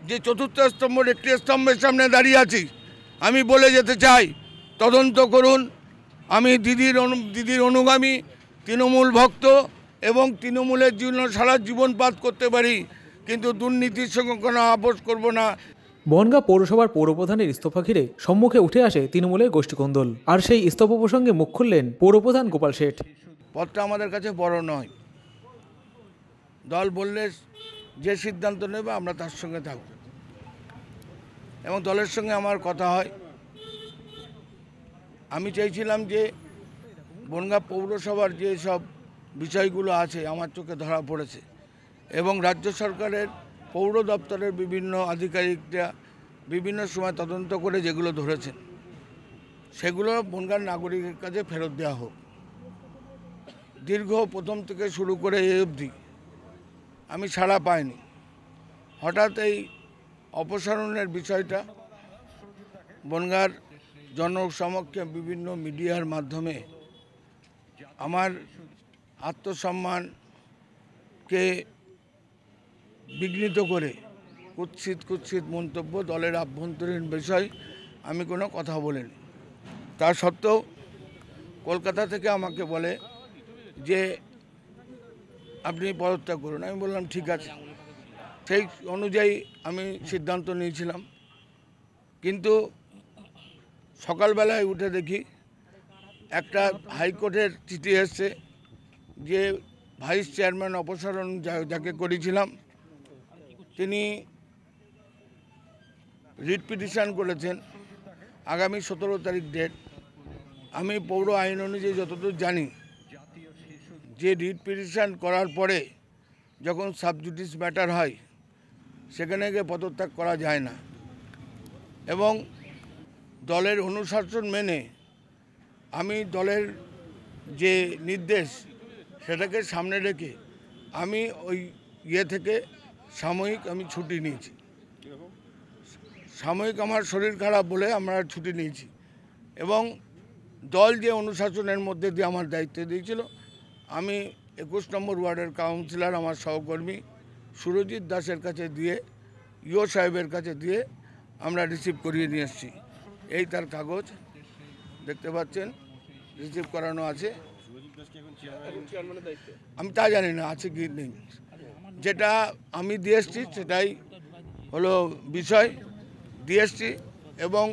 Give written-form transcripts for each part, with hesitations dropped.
যে চতুর্থ স্তম্ভের একটি স্তম্ভের সামনে দাঁড়িয়ে আছি। আমি বলে যেতে চাই, তদন্ত করুন। আমি দিদির অনুগামী, তৃণমূল ভক্ত এবং তৃণমূলের জন্য সারা জীবন পাত করতে পারি, কিন্তু দুর্নীতির সঙ্গে কোনো আপোষ করব না। বনগাঁ পৌরসভার পৌরপ্রধানের ইস্তফা ঘিরে সম্মুখে উঠে আসে তৃণমূলের গোষ্ঠীকন্দল। আর সেই ইস্তফা প্রসঙ্গে মুখ খুললেন পৌরপ্রধান গোপাল শেঠ। পদটা আমাদের কাছে বড় নয়, দল বললে যে সিদ্ধান্ত নেবে আমরা তার সঙ্গে থাকব এবং দলের সঙ্গে আমার কথা হয়। আমি চাইছিলাম যে বনগাঁ পৌরসভার যে সব বিষয়গুলো আছে আমার চোখে ধরা পড়েছে এবং রাজ্য সরকারের পৌর দপ্তরের বিভিন্ন আধিকারিকরা বিভিন্ন সময় তদন্ত করে যেগুলো ধরেছেন সেগুলো বনগাঁর নাগরিকের কাছে ফেরত দেওয়া হোক। দীর্ঘ প্রথম থেকে শুরু করে এই অবধি আমি সাড়া পাইনি। হঠাৎ এই অপসারণের বিষয়টা বনগাঁর জনসমক্ষে বিভিন্ন মিডিয়ার মাধ্যমে আমার আত্মসম্মানকে বিঘ্নিত করে কুৎসিত মন্তব্য, দলের আভ্যন্তরীণ বিষয় আমি কোনো কথা বলিনি। তা সত্ত্বেও কলকাতা থেকে আমাকে বলে যে আপনি পদত্যাগ করুন। আমি বললাম ঠিক আছে, সেই অনুযায়ী আমি সিদ্ধান্ত নিয়েছিলাম। কিন্তু সকালবেলায় উঠে দেখি একটা হাইকোর্টের চিঠি এসছে যে ভাইস চেয়ারম্যান অপসারণ যাকে করেছিলাম তিনি রিট পিটিশন করেছেন, আগামী 17 তারিখ ডেট। আমি পৌর আইন অনুযায়ী যতদূর জানি যে রিট পিটিশন করার পরে যখন সাবজুডিস ম্যাটার হয় সেখানে গিয়ে পদত্যাগ করা যায় না এবং দলের অনুশাসন মেনে আমি দলের যে নির্দেশ সেটাকে সামনে রেখে আমি ওই থেকে সাময়িক আমি ছুটি নিয়েছি। সাময়িক আমার শরীর খারাপ বলে আমরা ছুটি নিয়েছি এবং দল যে অনুশাসনের মধ্যে দিয়ে আমার দায়িত্ব দিয়েছিল, আমি 21 নম্বর ওয়ার্ডের কাউন্সিলর আমার সহকর্মী সুরজিৎ দাসের কাছে দিয়ে, ইও সাহেবের কাছে দিয়ে আমরা রিসিভ করিয়ে নিয়ে এসেছি। এই তার কাগজ দেখতে পাচ্ছেন, রিসিভ করানো আছে। আমি তা জানি না আছে কি নেই, যেটা আমি দিয়ে এসছি সেটাই হলো বিষয় দিয়ে এসছি। এবং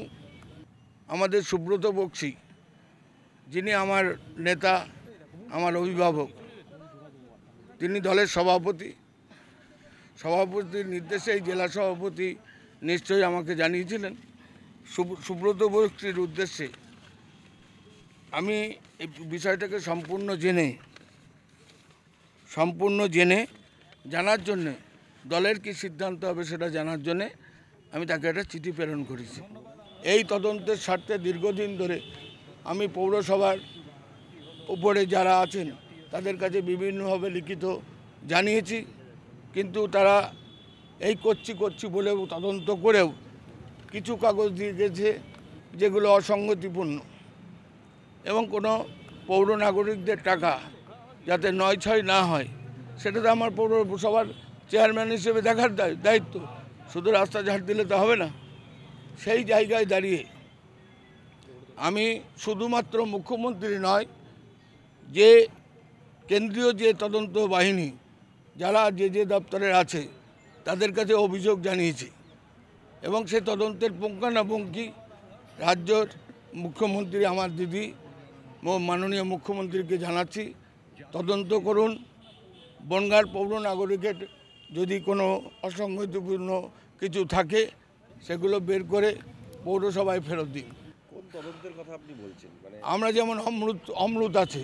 আমাদের সুব্রত বক্সি, যিনি আমার নেতা, আমার অভিভাবক, তিনি দলের সভাপতির নির্দেশে জেলা সভাপতি নিশ্চয়ই আমাকে জানিয়েছিলেন। সুব্রত বক্সির উদ্দেশ্যে আমি এই বিষয়টাকে সম্পূর্ণ জেনে জানার জন্যে, দলের কি সিদ্ধান্ত হবে সেটা জানার জন্যে আমি তাকে একটা চিঠি প্রেরণ করেছি। এই তদন্তের স্বার্থে দীর্ঘদিন ধরে আমি পৌরসভার উপরে যারা আছেন তাদের কাছে বিভিন্নভাবে লিখিত জানিয়েছি, কিন্তু তারা এই করছি বলেও তদন্ত করেও কিছু কাগজ দিয়ে গেছে যেগুলো অসঙ্গতিপূর্ণ এবং কোনো পৌর নাগরিকদের টাকা যাতে নয় না হয় সেটা তো আমার পৌরসভার চেয়ারম্যান হিসেবে দেখার দায়িত্ব। শুধু রাস্তা ঝাড় দিলে তো হবে না। সেই জায়গায় দাঁড়িয়ে আমি শুধুমাত্র মুখ্যমন্ত্রী নয়, যে কেন্দ্রীয় যে তদন্ত বাহিনী যারা যে দপ্তরের আছে তাদের কাছে অভিযোগ জানিয়েছি এবং সেই তদন্তের পুঙ্খানুপুঙ্খি রাজ্যের মুখ্যমন্ত্রী আমার দিদি মাননীয় মুখ্যমন্ত্রীকে জানাচ্ছি, তদন্ত করুন। বনগাঁর পৌর নাগরিকের যদি কোনো অসঙ্গতিপূর্ণ কিছু থাকে সেগুলো বের করে পৌরসভায় ফেরত দিন। কোন তদন্তের কথা আপনি বলছেন? আমরা যেমন অমৃত আছে,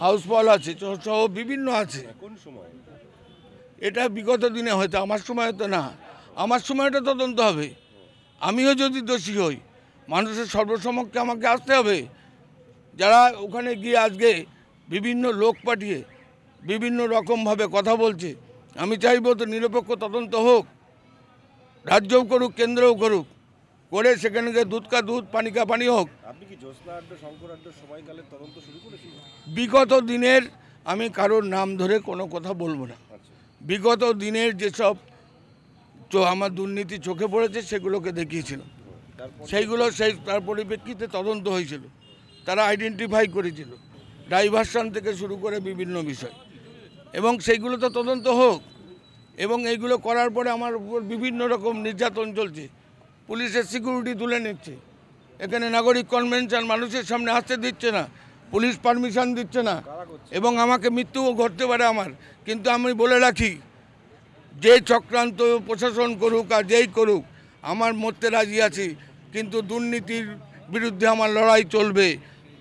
হাউস ফল আছে, সহ বিভিন্ন আছে। কোন সময়? এটা বিগত দিনে হয়তো, আমার সময় তো না। আমার সময়টা তদন্ত হবে। আমিও যদি দোষী হই মানুষের সর্বসমক্ষে আমাকে আসতে হবে। যারা ওখানে গিয়ে আজকে বিভিন্ন লোক পাঠিয়ে বিভিন্ন রকমভাবে কথা বলছে, আমি চাইব তো নিরপেক্ষ তদন্ত হোক, রাজ্যও করুক কেন্দ্রও করুক, করে সেখানে গিয়ে দুধ কা দুধ পানি কা পানি হোক। আপনি কি জ্যোৎস্না আড্ডা শঙ্কর আড্ডার সময়কালে তদন্ত শুরু করেছিলেন? বিগত দিনের আমি কারোর নাম ধরে কোনো কথা বলবো না। বিগত দিনের যেসব আমার দুর্নীতি চোখে পড়েছে সেগুলোকে দেখিয়েছিল। তার পরিপ্রেক্ষিতে তদন্ত হয়েছিল, তারা আইডেন্টিফাই করেছিল ডাইভারশন থেকে শুরু করে বিভিন্ন বিষয়, এবং সেইগুলো তো তদন্ত হোক। এবং এইগুলো করার পরে আমার উপর বিভিন্ন রকম নির্যাতন চলছে, পুলিশের সিকিউরিটি তুলে নিচ্ছে, এখানে নাগরিক কনভেনশন মানুষের সামনে আসতে দিচ্ছে না, পুলিশ পারমিশন দিচ্ছে না, এবং আমাকে মৃত্যুও ঘটতে পারে আমার। কিন্তু আমি বলে রাখি, যে চক্রান্ত প্রশাসন করুক আর যেই করুক, আমার মরতে রাজি আছি, কিন্তু দুর্নীতির বিরুদ্ধে আমার লড়াই চলবে।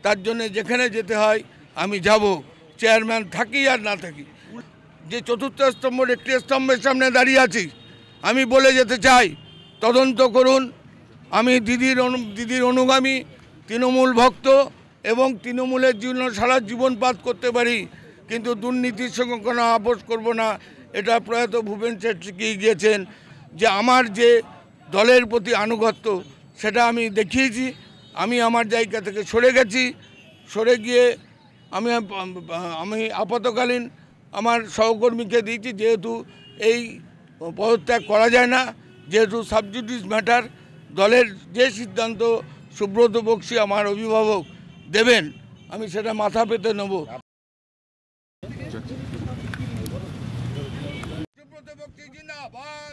তার জন্য যেখানে যেতে হয় আমি যাব, চেয়ারম্যান থাকি আর না থাকি। যে চতুর্থ স্তম্ভের একটি স্তম্ভের সামনে দাঁড়িয়ে আছি, আমি বলে যেতে চাই, তদন্ত করুন। আমি দিদির অনুগামী, তৃণমূল ভক্ত, এবং তৃণমূলের জন্য সারা জীবন পাত করতে পারি, কিন্তু দুর্নীতির সঙ্গে কোনো আপোষ করব না। এটা প্রয়াত ভূপেন সেন শিখিয়ে গিয়েছেন যে আমার যে দলের প্রতি আনুগত্য সেটা আমি দেখিয়েছি। আমি আমার জায়গা থেকে সরে গেছি, সরে গিয়ে আমি আপাতকালীন আমার সহকর্মীকে দিয়েছি, যেহেতু এই পদত্যাগ করা যায় না, যেহেতু সাবজুডিস ম্যাটার। দলের যে সিদ্ধান্ত সুব্রত বক্সী আমার অভিভাবক দেবেন, আমি সেটা মাথা পেতে নেব। সুব্রত বক্সী জিন্দাবাদ।